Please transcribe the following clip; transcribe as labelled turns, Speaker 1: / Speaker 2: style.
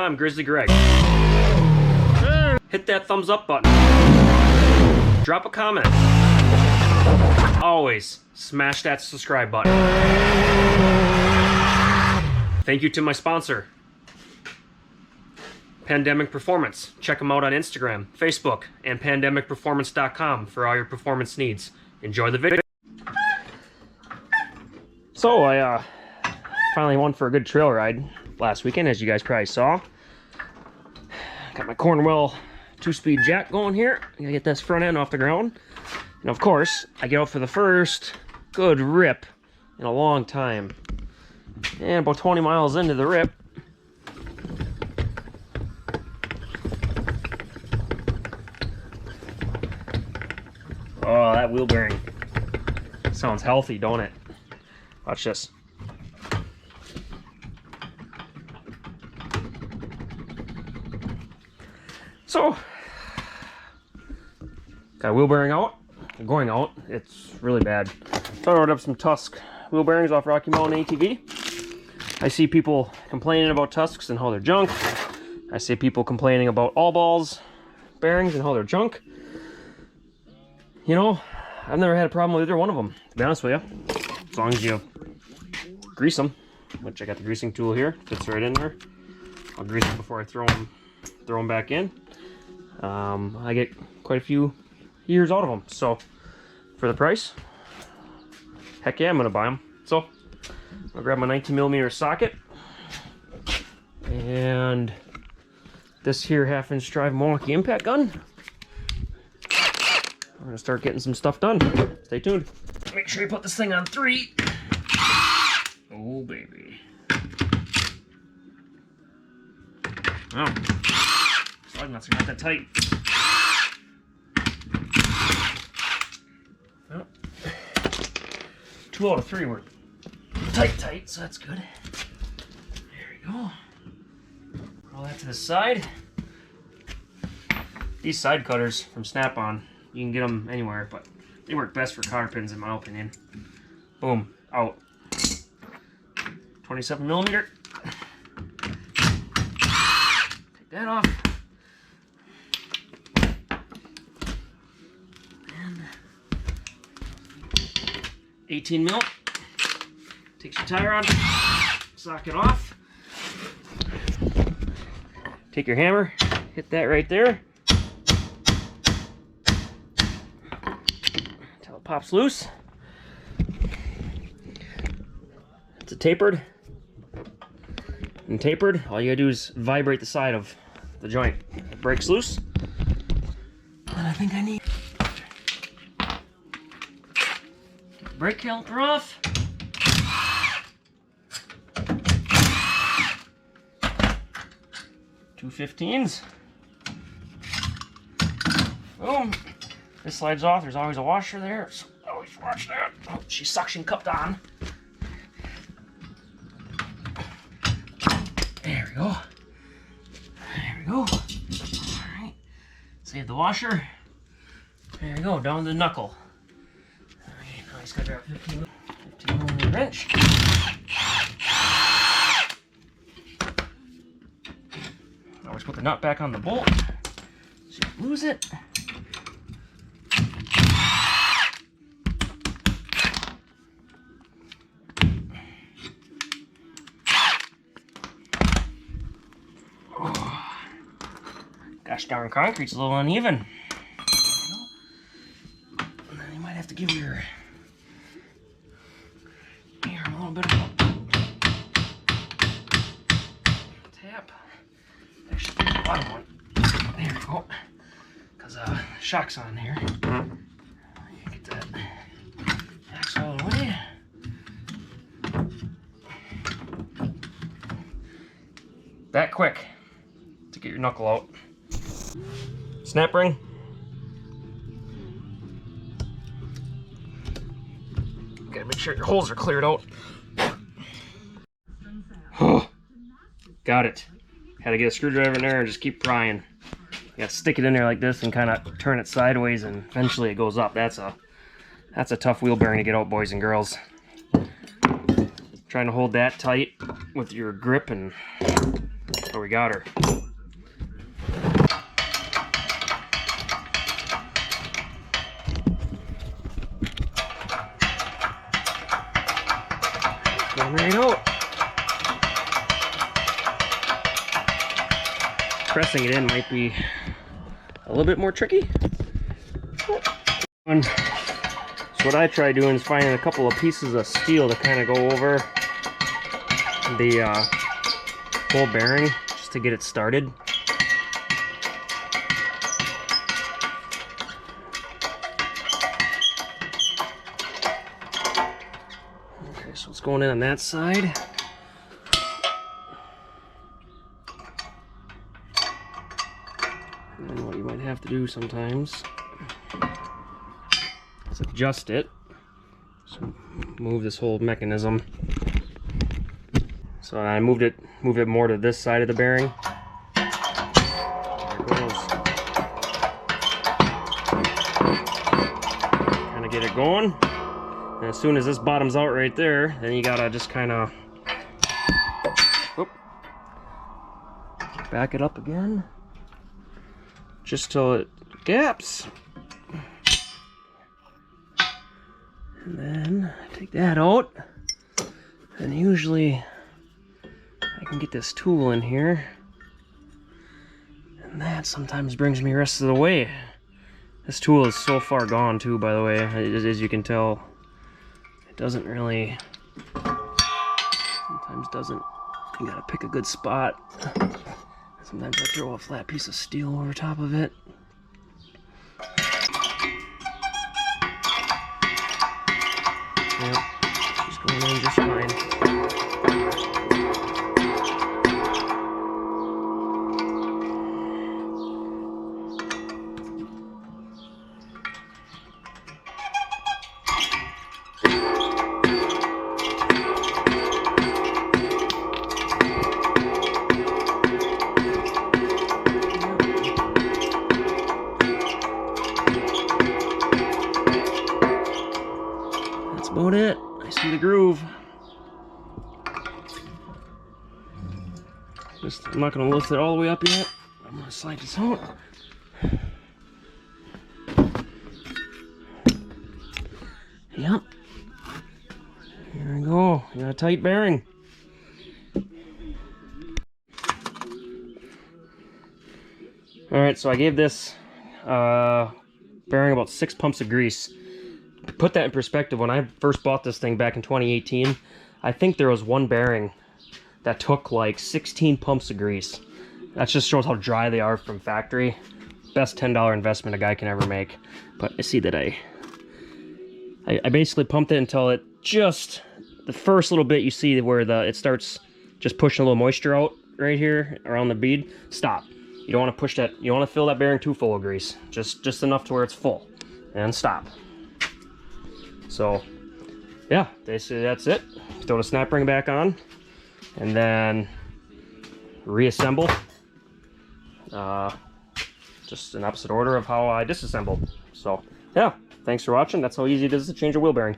Speaker 1: I'm Grizzly Greg. Hit that thumbs up button. Drop a comment. Always smash that subscribe button. Thank you to my sponsor, Pandemic Performance. Check them out on Instagram, Facebook, and pandemicperformance.com for all your performance needs. Enjoy the video. So I finally went for a good trail ride last weekend, as you guys probably saw. Got my Cornwell 2-speed jack going here. I gotta get this front end off the ground. And of course, I get out for the first good rip in a long time. And about 20 miles into the rip, oh, that wheel bearing sounds healthy, don't it? Watch this. So, got a wheel bearing out, going out. It's really bad. So I ordered up some Tusk wheel bearings off Rocky Mountain ATV. I see people complaining about Tusks and how they're junk. I see people complaining about All Balls bearings and how they're junk. You know, I've never had a problem with either one of them, to be honest with you. As long as you grease them, which I got the greasing tool here, fits right in there. I'll grease them before I throw them back in. I get quite a few years out of them, so for the price, heck yeah, I'm gonna buy them. So I'll grab my 19mm socket and this here 1/2-inch drive Milwaukee impact gun. I'm gonna start getting some stuff done. Stay tuned. Make sure you put this thing on 3. Oh baby. Oh, slug nuts are not that tight. Oh. 2 out of 3 were tight, so that's good. There we go. Put all that to the side. These side cutters from Snap-on, you can get them anywhere, but they work best for cotter pins in my opinion. Boom, out. 27mm. Take that off. And 18mm. Takes your tie rod, sock it off. Take your hammer, hit that right there. Until it pops loose. It's a tapered. And tapered, all you gotta do is vibrate the side of the joint. It breaks loose. And I think I need brake caliper off. 215s. Boom. This slides off. There's always a washer there, so always watch that. Oh, she's suction cupped on. There we go. There we go. Alright. Save the washer. There we go, down to the knuckle. Alright, now I just gotta grab a 15mm wrench. Always put the nut back on the bolt so you don't lose it. Oh. Gosh darn, concrete's a little uneven. And then you might have to give your arm a little bit of a tap. Actually, the bottom one. There we go. Because shock's on here. Get that axle out of the way. That quick to get your knuckle out. Snap ring. Gotta make sure your holes are cleared out. Oh, got it. Had to get a screwdriver in there and just keep prying. You gotta stick it in there like this and kind of turn it sideways, and eventually it goes up. That's a tough wheel bearing to get out, boys and girls. Trying to hold that tight with your grip and So we got her. Going right out. Pressing it in might be a little bit more tricky. So what I try doing is finding a couple of pieces of steel to kind of go over the whole bearing just to get it started. Okay, so it's going in on that side. And then what you might have to do sometimes is adjust it. So move this whole mechanism. So I moved it more to this side of the bearing. There it goes. Kind of get it going. And as soon as this bottoms out right there, then you gotta just kind of back it up again, just till it gaps. And then take that out. And usually I can get this tool in here. And that sometimes brings me the rest of the way. This tool is so far gone too, by the way, as you can tell. It doesn't really, sometimes doesn't, you gotta pick a good spot. Sometimes I throw a flat piece of steel over top of it. Yep, she's going in just fine. That's about it. I see the groove. I'm not going to lift it all the way up yet. I'm going to slide this out. Yep. Here we go. You got a tight bearing. Alright, so I gave this bearing about 6 pumps of grease. To put that in perspective, when I first bought this thing back in 2018, I think there was one bearing that took like 16 pumps of grease. That just shows how dry they are from factory. Best $10 investment a guy can ever make. But I see that I basically pumped it until it just, the first little bit you see where it starts just pushing a little moisture out right here around the bead. Stop. You don't want to push that, you don't want to fill that bearing too full of grease. Just enough to where it's full. And stop. So, yeah, basically that's it. Throw the snap ring back on, and then reassemble. Just an opposite order of how I disassembled. So, yeah, thanks for watching. That's how easy it is to change a wheel bearing.